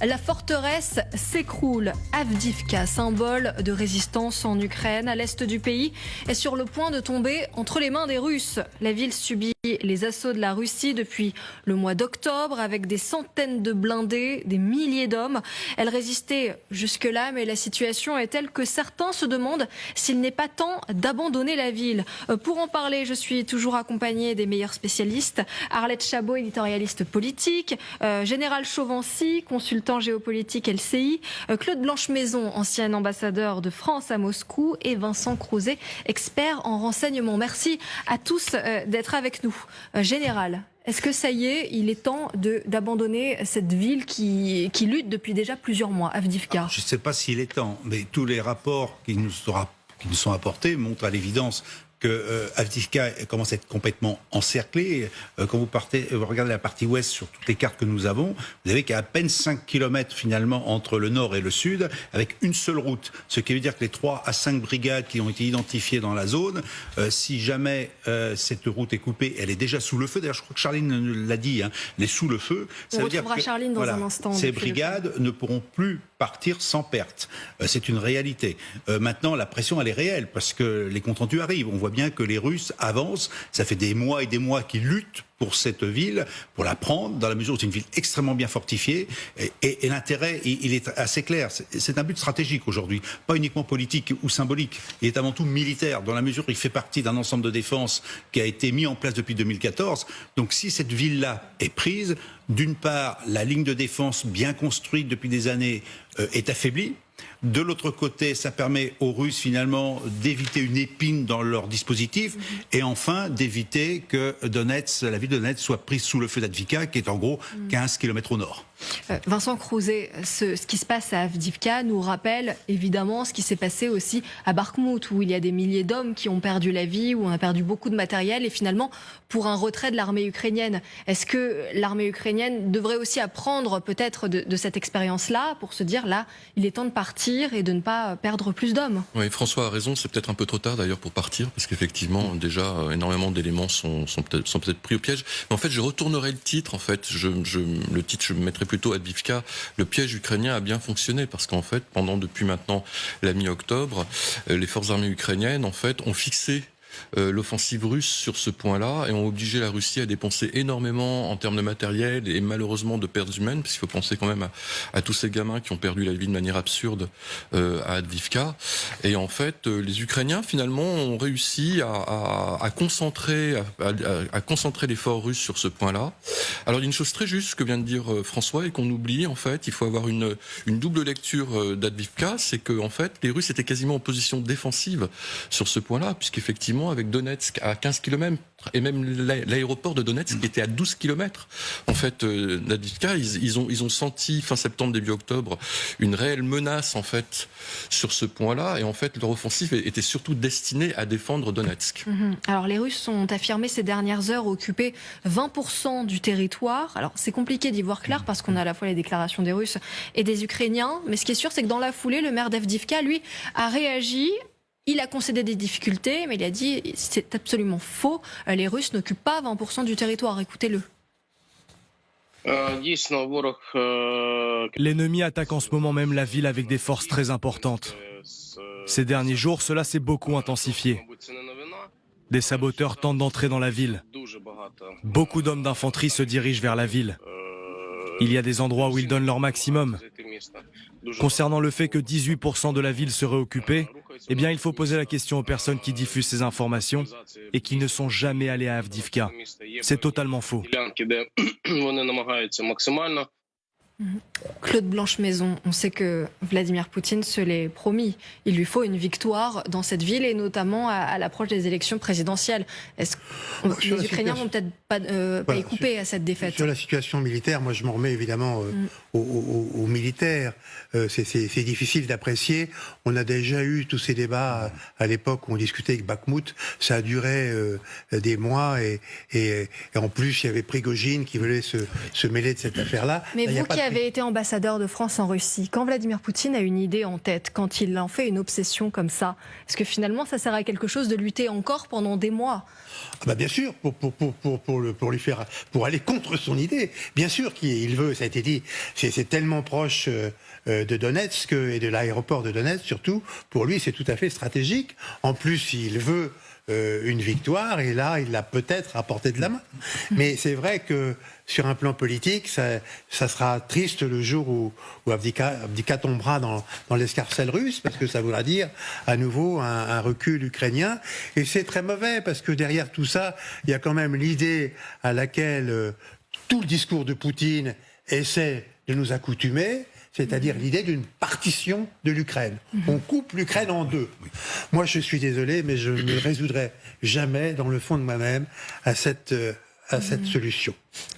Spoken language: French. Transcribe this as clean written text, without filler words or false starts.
La forteresse s'écroule. Avdivka, symbole de résistance en Ukraine, à l'est du pays, est sur le point de tomber entre les mains des Russes. La ville subit les assauts de la Russie depuis le mois d'octobre avec des centaines de blindés, des milliers d'hommes. Elle résistait jusque-là, mais la situation est telle que certains se demandent s'il n'est pas temps d'abandonner la ville. Pour en parler, je suis toujours accompagnée des meilleurs spécialistes. Arlette Chabot, éditorialiste politique, Général Chauvency, consultant géopolitique LCI, Claude Blanche-Maison, ancien ambassadeur de France à Moscou, et Vincent Crouzet, expert en renseignement. Merci à tous d'être avec nous. Général, est-ce que ça y est, il est temps d'abandonner cette ville qui lutte depuis déjà plusieurs mois, Avdivka? Je ne sais pas s'il est temps, mais tous les rapports qui nous sont apportés montrent à l'évidence que Avdivka commence à être complètement encerclée. Quand vous regardez la partie ouest sur toutes les cartes que nous avons, vous avez qu'à à peine 5 km finalement entre le nord et le sud, avec une seule route. Ce qui veut dire que les 3 à 5 brigades qui ont été identifiées dans la zone, si jamais cette route est coupée, elle est déjà sous le feu. D'ailleurs, je crois que Charline l'a dit, hein, elle est sous le feu. Ça veut dire que Charline dans un instant. Ces brigades ne pourront plus partir sans perte. C'est une réalité. Maintenant, la pression, elle est réelle, parce que les comptes rendus arrivent. On voit bien que les Russes avancent. Ça fait des mois et des mois qu'ils luttent pour cette ville, pour la prendre, dans la mesure où c'est une ville extrêmement bien fortifiée. Et l'intérêt, il est assez clair. C'est un but stratégique aujourd'hui, pas uniquement politique ou symbolique. Il est avant tout militaire, dans la mesure où il fait partie d'un ensemble de défense qui a été mis en place depuis 2014. Donc si cette ville-là est prise, d'une part, la ligne de défense bien construite depuis des années est affaiblie. De l'autre côté, ça permet aux Russes finalement d'éviter une épine dans leur dispositif et enfin d'éviter que la ville de Donetsk soit prise sous le feu d'Avdivka, qui est en gros 15 km au nord. Vincent Crouzet, ce qui se passe à Avdivka nous rappelle évidemment ce qui s'est passé aussi à Bakhmout, où il y a des milliers d'hommes qui ont perdu la vie, où on a perdu beaucoup de matériel, et finalement pour un retrait de l'armée ukrainienne. Est-ce que l'armée ukrainienne devrait aussi apprendre peut-être de cette expérience-là pour se dire là, il est temps de partir et de ne pas perdre plus d'hommes? Oui, François a raison, c'est peut-être un peu trop tard d'ailleurs pour partir, parce qu'effectivement déjà énormément d'éléments sont peut-être pris au piège. Mais en fait, je retournerai le titre. En fait, le titre, je me mettrai plutôt Avdivka. Le piège ukrainien a bien fonctionné, parce qu'en fait, depuis maintenant la mi-octobre, les forces armées ukrainiennes en fait ont fixé l'offensive russe sur ce point-là et ont obligé la Russie à dépenser énormément en termes de matériel et malheureusement de pertes humaines, parce qu'il faut penser quand même à tous ces gamins qui ont perdu la vie de manière absurde à Avdivka. Et en fait, les Ukrainiens finalement ont réussi à concentrer l'effort russe sur ce point-là. Alors il y a une chose très juste que vient de dire François et qu'on oublie en fait, il faut avoir une double lecture d'Avdivka, c'est que en fait les Russes étaient quasiment en position défensive sur ce point-là, puisqu'effectivement avec Donetsk à 15 km et même l'aéroport de Donetsk qui était à 12 km en fait d'Avdivka, ils ont senti fin septembre début octobre une réelle menace en fait sur ce point-là, et en fait leur offensive était surtout destinée à défendre Donetsk. Alors les Russes ont affirmé ces dernières heures occuper 20% du territoire. Alors c'est compliqué d'y voir clair parce qu'on a à la fois les déclarations des Russes et des Ukrainiens, mais ce qui est sûr c'est que dans la foulée le maire d'Avdivka lui a réagi. Il a concédé des difficultés, mais il a dit c'est absolument faux. Les Russes n'occupent pas 20% du territoire. Écoutez-le. L'ennemi attaque en ce moment même la ville avec des forces très importantes. Ces derniers jours, cela s'est beaucoup intensifié. Des saboteurs tentent d'entrer dans la ville. Beaucoup d'hommes d'infanterie se dirigent vers la ville. Il y a des endroits où ils donnent leur maximum. Concernant le fait que 18% de la ville serait occupée, eh bien il faut poser la question aux personnes qui diffusent ces informations et qui ne sont jamais allées à Avdivka. C'est totalement faux. Claude Blanche-Maison, on sait que Vladimir Poutine se l'est promis. Il lui faut une victoire dans cette ville et notamment à l'approche des élections présidentielles. Est-ce que les Ukrainiens vont peut-être pas y couper à cette défaite? Sur la situation militaire, moi je m'en remets évidemment aux militaires. C'est difficile d'apprécier. On a déjà eu tous ces débats à l'époque où on discutait avec Bakhmout. Ça a duré des mois et en plus il y avait Prigojine qui voulait se mêler de cette affaire-là. Mais vous qui avez été ambassadeur de France en Russie. Quand Vladimir Poutine a une idée en tête, quand il en fait une obsession comme ça, est-ce que finalement ça sert à quelque chose de lutter encore pendant des mois? Bien sûr, pour aller contre son idée. Bien sûr qu'il veut, ça a été dit, c'est tellement proche de Donetsk et de l'aéroport de Donetsk surtout. Pour lui, c'est tout à fait stratégique. En plus, il veut une victoire, et là, il l'a peut-être à portée de la main. Mais c'est vrai que sur un plan politique, ça sera triste le jour où Avdiïvka tombera dans l'escarcelle russe, parce que ça voudra dire à nouveau un recul ukrainien. Et c'est très mauvais, parce que derrière tout ça, il y a quand même l'idée à laquelle tout le discours de Poutine essaie de nous accoutumer, c'est-à-dire l'idée d'une partition de l'Ukraine. On coupe l'Ukraine en deux. Moi, je suis désolé, mais je ne résoudrai jamais, dans le fond de moi-même, à cette solution.